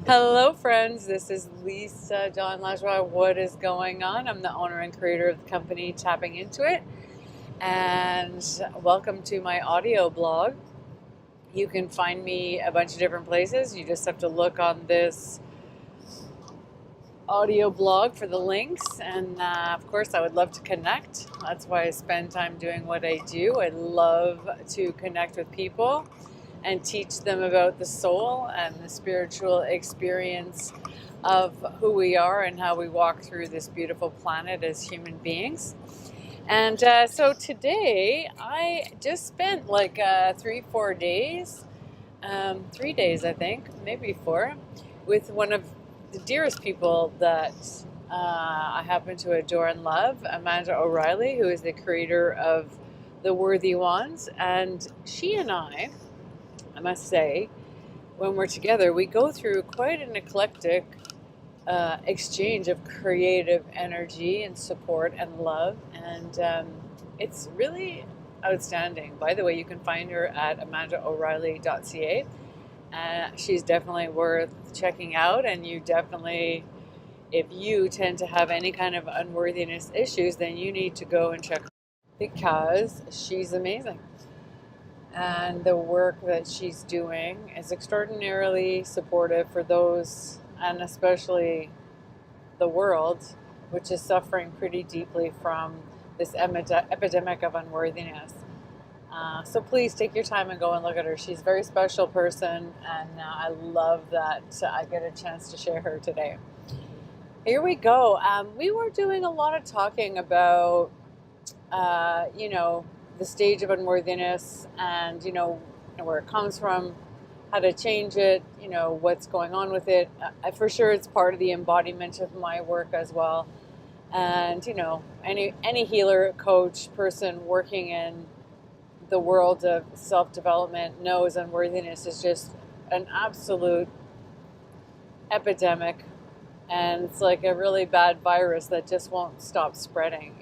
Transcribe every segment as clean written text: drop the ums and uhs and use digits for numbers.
Hello, friends. This is Lisa John Lajoie. What is going on? I'm the owner and creator of the company Tapping Into It, and welcome to my audio blog. You can find me a bunch of different places. You just have to look on this audio blog for the links, and of course, I would love to connect. That's why I spend time doing what I do. I love to connect with people and teach them about the soul and the spiritual experience of who we are and how we walk through this beautiful planet as human beings. And so today I just spent like 3 days, 3 days I think, maybe four, with one of the dearest people that I happen to adore and love, Amanda O'Reilly, who is the creator of the Worthy Ones. And she and I must say, when we're together, we go through quite an eclectic exchange of creative energy and support and love, and it's really outstanding. By the way, you can find her at amandaoreilly.ca. She's definitely worth checking out, and you definitely, if you tend to have any kind of unworthiness issues, then you need to go and check her out because she's amazing. And the work that she's doing is extraordinarily supportive for those, and especially the world, which is suffering pretty deeply from this epidemic of unworthiness. So please take your time and go and look at her. She's a very special person, and I love that I get a chance to share her today. Here we go. We were doing a lot of talking about, the stage of unworthiness and, where it comes from, how to change it, what's going on with it. For sure, it's part of the embodiment of my work as well. And, any healer, coach, person working in the world of self-development knows unworthiness is just an absolute epidemic. And it's like a really bad virus that just won't stop spreading,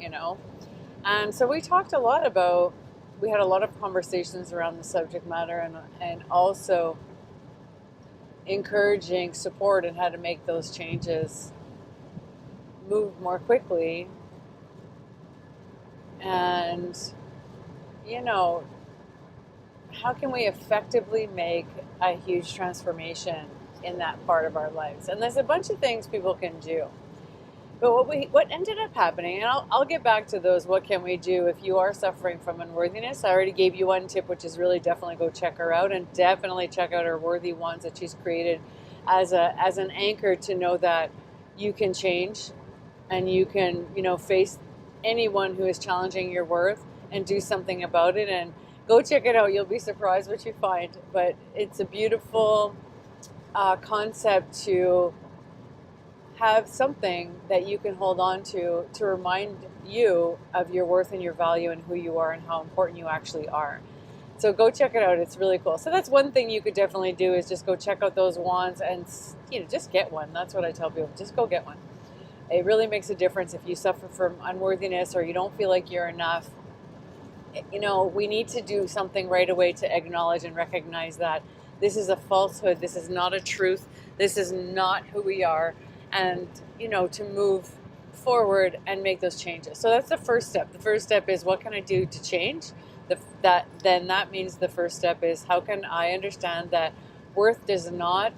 And so we had a lot of conversations around the subject matter, and also encouraging support and how to make those changes move more quickly. And, how can we effectively make a huge transformation in that part of our lives? And there's a bunch of things people can do. But what ended up happening, and I'll get back to those, what can we do if you are suffering from unworthiness? I already gave you one tip, which is really definitely go check her out, and definitely check out her Worthy Ones that she's created as an anchor to know that you can change and you can, face anyone who is challenging your worth and do something about it. And go check it out. You'll be surprised what you find. But it's a beautiful concept to have something that you can hold on to remind you of your worth and your value and who you are and how important you actually are. So go check it out. It's really cool. So that's one thing you could definitely do, is just go check out those wands and, just get one. That's what I tell people. Just go get one. It really makes a difference if you suffer from unworthiness or you don't feel like you're enough. We need to do something right away to acknowledge and recognize that this is a falsehood. This is not a truth. This is not who we are. And, to move forward and make those changes. So that's the first step. The first step is, what can I do to change? That means the first step is, how can I understand that worth does not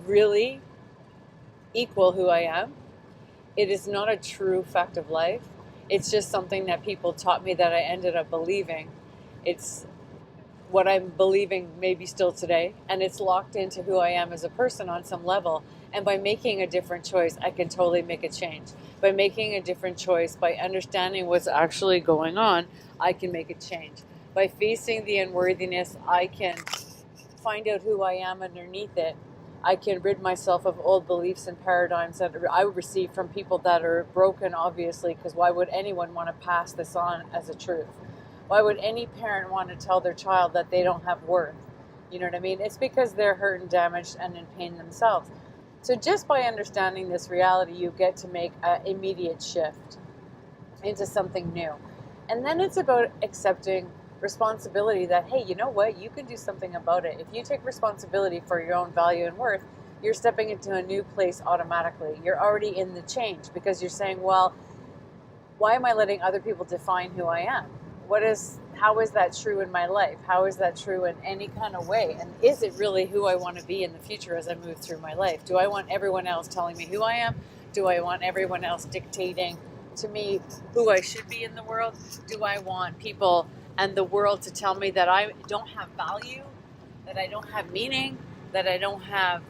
really equal who I am? It is not a true fact of life. It's just something that people taught me that I ended up believing. It's what I'm believing maybe still today, and it's locked into who I am as a person on some level. And by making a different choice, I can totally make a change. By making a different choice, by understanding what's actually going on, I can make a change. By facing the unworthiness, I can find out who I am underneath it. I can rid myself of old beliefs and paradigms that I receive from people that are broken, obviously, because why would anyone want to pass this on as a truth? Why would any parent want to tell their child that they don't have worth? You know what I mean? It's because they're hurt and damaged and in pain themselves. So just by understanding this reality, you get to make an immediate shift into something new. And then it's about accepting, responsibility that, hey, you know what, you can do something about it. If you take responsibility for your own value and worth, you're stepping into a new place automatically. You're already in the change because you're saying, well, why am I letting other people define who I am? How is that true in my life? How is that true in any kind of way? And is it really who I want to be in the future as I move through my life? Do I want everyone else telling me who I am? Do I want everyone else dictating to me who I should be in the world? Do I want people and the world to tell me that I don't have value, that I don't have meaning, that I don't have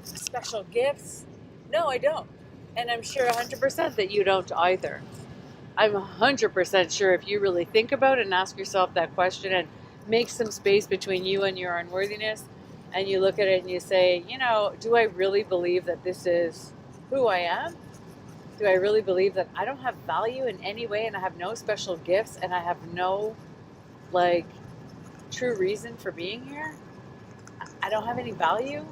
special gifts? No, I don't. And I'm sure 100% that you don't either. I'm 100% sure if you really think about it and ask yourself that question and make some space between you and your unworthiness, and you look at it and you say, do I really believe that this is who I am? Do I really believe that I don't have value in any way and I have no special gifts and I have no true reason for being here? I don't have any value?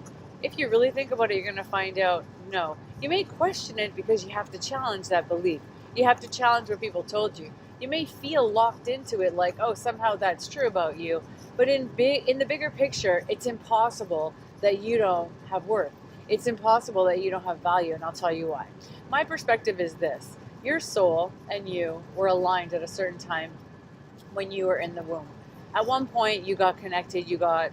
If you really think about it, you're going to find out no. You may question it because you have to challenge that belief. You have to challenge what people told you. You may feel locked into it like, oh, somehow that's true about you. But in the bigger picture, it's impossible that you don't have worth. It's impossible that you don't have value, and I'll tell you why. My perspective is this. Your soul and you were aligned at a certain time when you were in the womb. At one point, you got connected, you got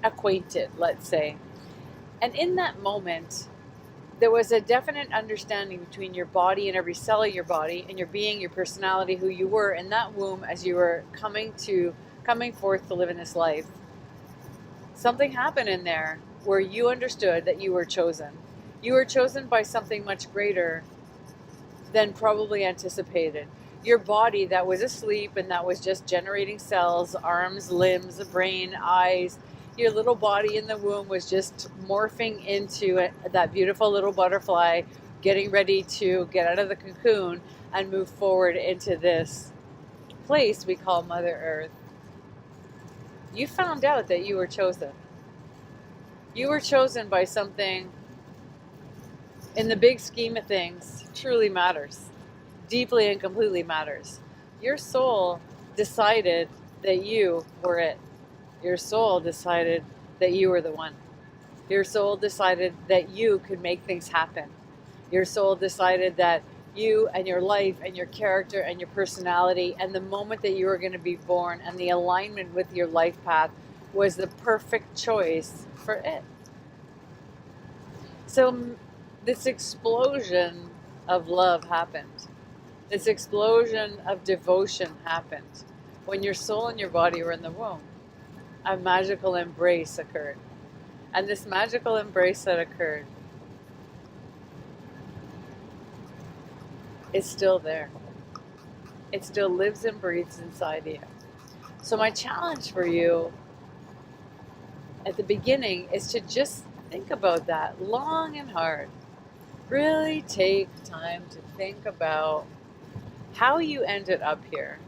acquainted, let's say. And in that moment, there was a definite understanding between your body and every cell of your body and your being, your personality, who you were in that womb as you were coming forth to live in this life. Something happened in there where you understood that you were chosen. You were chosen by something much greater than probably anticipated. Your body that was asleep and that was just generating cells, arms, limbs, a brain, eyes, your little body in the womb was just morphing into that beautiful little butterfly, getting ready to get out of the cocoon and move forward into this place we call Mother Earth. You found out that you were chosen. You were chosen by something in the big scheme of things truly matters, deeply and completely matters. Your soul decided that you were it. Your soul decided that you were the one. Your soul decided that you could make things happen. Your soul decided that you and your life and your character and your personality and the moment that you were going to be born and the alignment with your life path was the perfect choice for it. So this explosion of love happened. This explosion of devotion happened when your soul and your body were in the womb. A magical embrace occurred. And this magical embrace that occurred is still there. It still lives and breathes inside you. So my challenge for you at the beginning is to just think about that long and hard. Really take time to think about how you ended up here,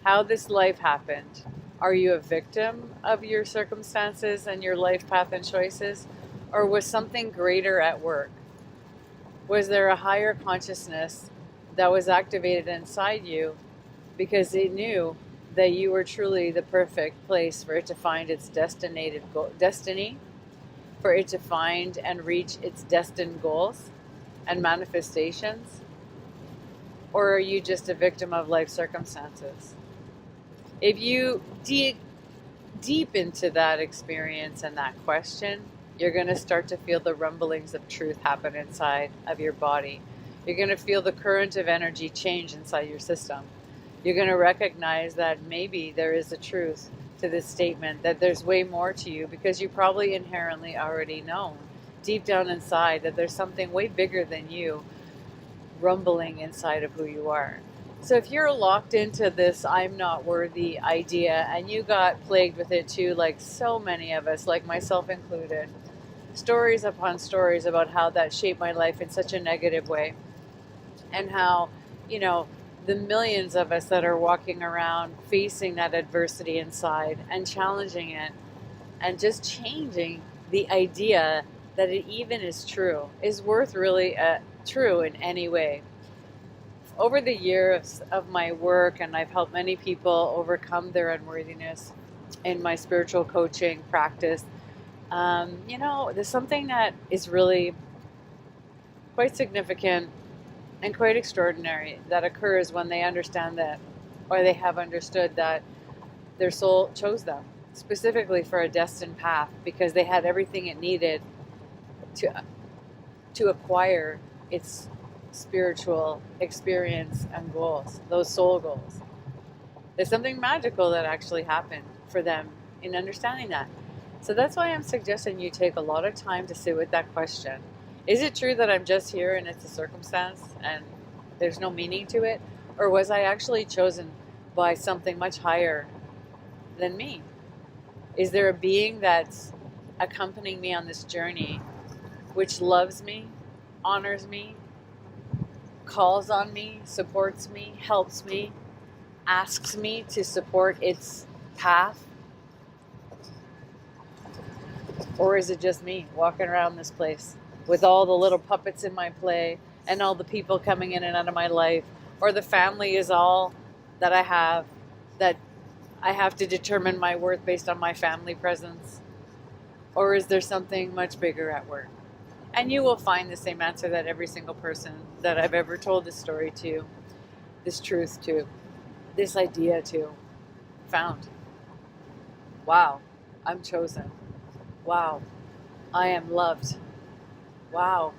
how this life happened. Are you a victim of your circumstances and your life path and choices? Or was something greater at work? Was there a higher consciousness that was activated inside you because it knew that you were truly the perfect place for it to find its destiny, for it to find and reach its destined goals and manifestations? Or are you just a victim of life circumstances? If you dig deep into that experience and that question, you're going to start to feel the rumblings of truth happen inside of your body. You're going to feel the current of energy change inside your system. You're going to recognize that maybe there is a truth to this statement, that there's way more to you, because you probably inherently already know deep down inside that there's something way bigger than you rumbling inside of who you are. So if you're locked into this I'm not worthy idea and you got plagued with it too, like so many of us, like myself included, stories upon stories about how that shaped my life in such a negative way, and how, the millions of us that are walking around facing that adversity inside and challenging it and just changing the idea that it even is true, is worth really true in any way. over the years of my work, and I've helped many people overcome their unworthiness in my spiritual coaching practice, there's something that is really quite significant and quite extraordinary that occurs when they understand that, or they have understood that their soul chose them specifically for a destined path because they had everything it needed to acquire its spiritual experience and goals, those soul goals. There's something magical that actually happened for them in understanding that. So that's why I'm suggesting you take a lot of time to sit with that question. Is it true that I'm just here and it's a circumstance and there's no meaning to it? Or was I actually chosen by something much higher than me? Is there a being that's accompanying me on this journey which loves me, honors me, calls on me, supports me, helps me, asks me to support its path? Or is it just me walking around this place with all the little puppets in my play and all the people coming in and out of my life? Or the family is all that I have, that I have to determine my worth based on my family presence? Or is there something much bigger at work? And you will find the same answer that every single person that I've ever told this story to, this truth to, this idea to, found. Wow, I'm chosen. Wow, I am loved. Wow,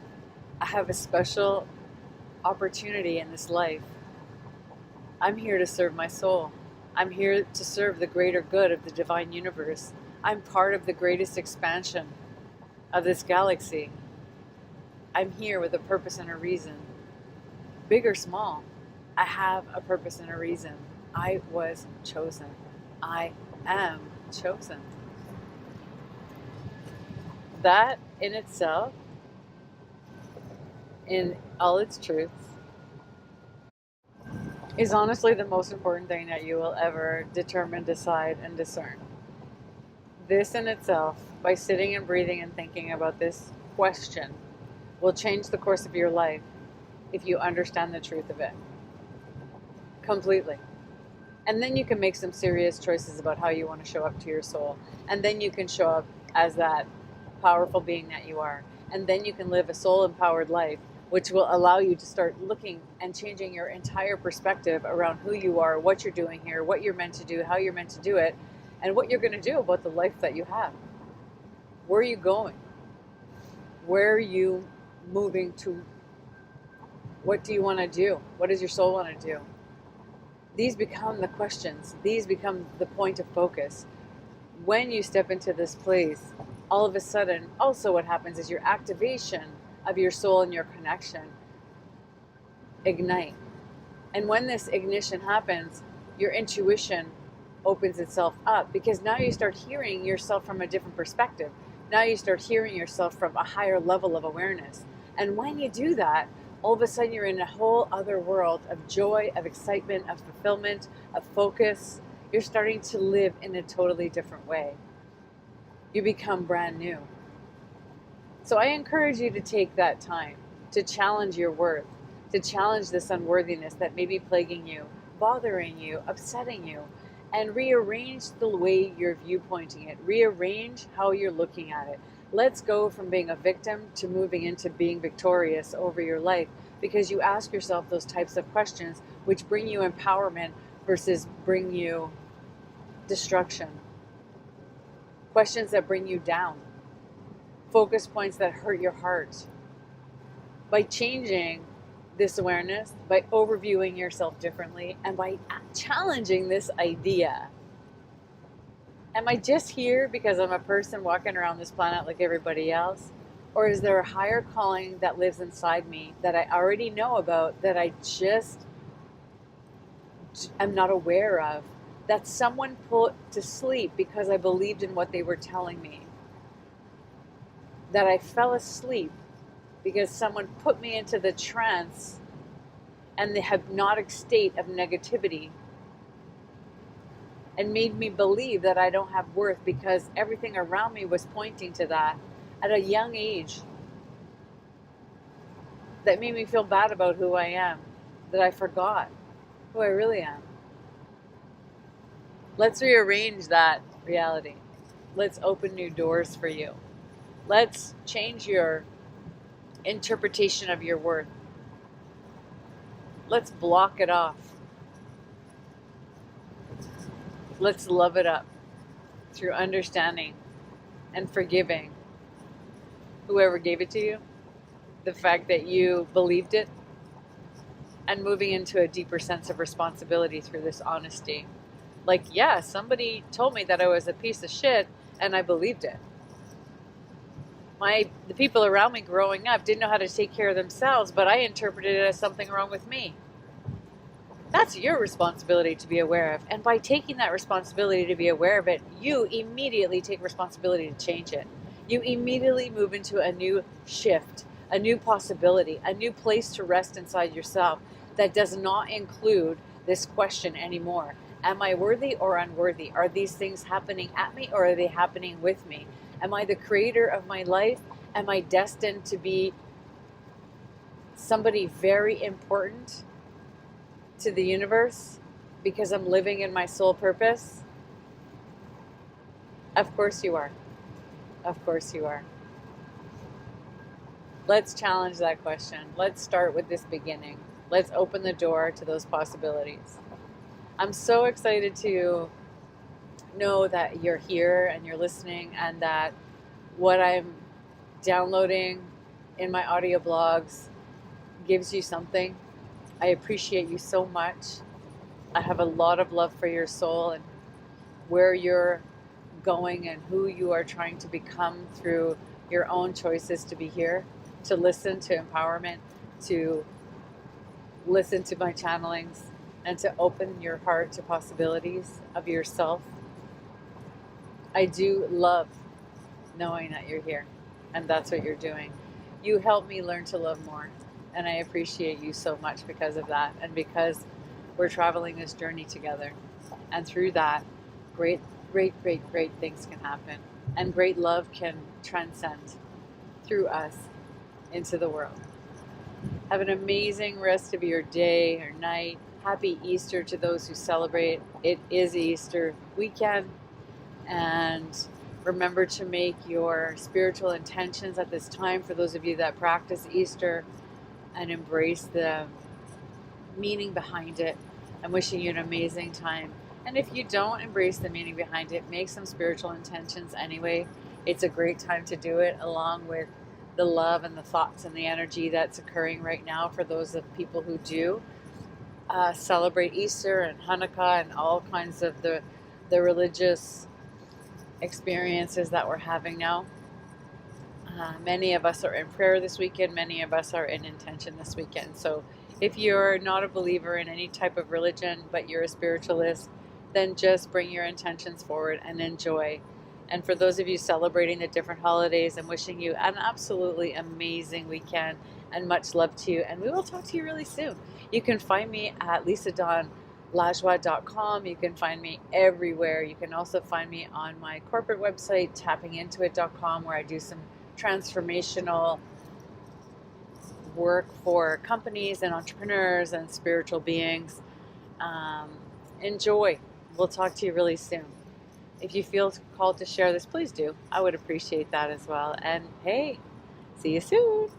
I have a special opportunity in this life. I'm here to serve my soul. I'm here to serve the greater good of the divine universe. I'm part of the greatest expansion of this galaxy. I'm here with a purpose and a reason. Big or small, I have a purpose and a reason. I was chosen. I am chosen. That in itself, in all its truth, is honestly the most important thing that you will ever determine, decide, and discern. This in itself, by sitting and breathing and thinking about this question, will change the course of your life if you understand the truth of it completely. And then you can make some serious choices about how you want to show up to your soul. And then you can show up as that powerful being that you are. And then you can live a soul-empowered life, which will allow you to start looking and changing your entire perspective around who you are, what you're doing here, what you're meant to do, how you're meant to do it, and what you're going to do about the life that you have. Where are you going? Where are you moving to? What do you want to do? What does your soul want to do? These become the questions. These become the point of focus. When you step into this place, all of a sudden, also what happens is your activation of your soul and your connection ignite. And when this ignition happens, your intuition opens itself up because now you start hearing yourself from a different perspective. Now you start hearing yourself from a higher level of awareness. And when you do that, all of a sudden you're in a whole other world of joy, of excitement, of fulfillment, of focus. You're starting to live in a totally different way. You become brand new. So I encourage you to take that time to challenge your worth, to challenge this unworthiness that may be plaguing you, bothering you, upsetting you, and rearrange the way you're viewpointing it. Rearrange how you're looking at it. Let's go from being a victim to moving into being victorious over your life, because you ask yourself those types of questions which bring you empowerment versus bring you destruction. Questions that bring you down. Focus points that hurt your heart. By changing this awareness, by overviewing yourself differently, and by challenging this idea. Am I just here because I'm a person walking around this planet like everybody else? Or is there a higher calling that lives inside me that I already know about, that I just am not aware of, that someone put to sleep because I believed in what they were telling me? That I fell asleep because someone put me into the trance and the hypnotic state of negativity and made me believe that I don't have worth because everything around me was pointing to that at a young age. That made me feel bad about who I am. that I forgot who I really am. Let's rearrange that reality. Let's open new doors for you. Let's change your interpretation of your worth. Let's block it off. Let's love it up through understanding and forgiving whoever gave it to you, the fact that you believed it, and moving into a deeper sense of responsibility through this honesty. Like, yeah, somebody told me that I was a piece of shit and I believed it. The people around me growing up didn't know how to take care of themselves, but I interpreted it as something wrong with me. That's your responsibility to be aware of. And by taking that responsibility to be aware of it, you immediately take responsibility to change it. You immediately move into a new shift, a new possibility, a new place to rest inside yourself that does not include this question anymore. Am I worthy or unworthy? Are these things happening at me or are they happening with me? Am I the creator of my life? Am I destined to be somebody very important to the universe because I'm living in my soul purpose? Of course you are. Of course you are. Let's challenge that question. Let's start with this beginning. Let's open the door to those possibilities. I'm so excited to know that you're here and you're listening, and that what I'm downloading in my audio blogs gives you something. I appreciate you so much. I have a lot of love for your soul and where you're going and who you are trying to become through your own choices to be here, to listen to empowerment, to listen to my channelings, and to open your heart to possibilities of yourself. I do love knowing that you're here and that's what you're doing. You help me learn to love more, and I appreciate you so much because of that, and because we're traveling this journey together, and through that great things can happen, and great love can transcend through us into the world. Have an amazing rest of your day or night. Happy Easter to those who celebrate. It is Easter weekend, and remember to make your spiritual intentions at this time for those of you that practice Easter, and embrace the meaning behind it. I'm wishing you an amazing time. And if you don't embrace the meaning behind it, make some spiritual intentions anyway. It's a great time to do it, along with the love and the thoughts and the energy that's occurring right now for those of people who do celebrate Easter and Hanukkah and all kinds of the religious experiences that we're having now. Many of us are in prayer this weekend. Many of us are in intention this weekend. So if you're not a believer in any type of religion, but you're a spiritualist, then just bring your intentions forward and enjoy. And for those of you celebrating the different holidays, I'm wishing you an absolutely amazing weekend, and much love to you. And we will talk to you really soon. You can find me at lisadonlajoie.com. You can find me everywhere. You can also find me on my corporate website, tappingintoit.com, where I do some transformational work for companies and entrepreneurs and spiritual beings. Enjoy. We'll talk to you really soon. If you feel called to share this, please do. I would appreciate that as well. And hey, see you soon.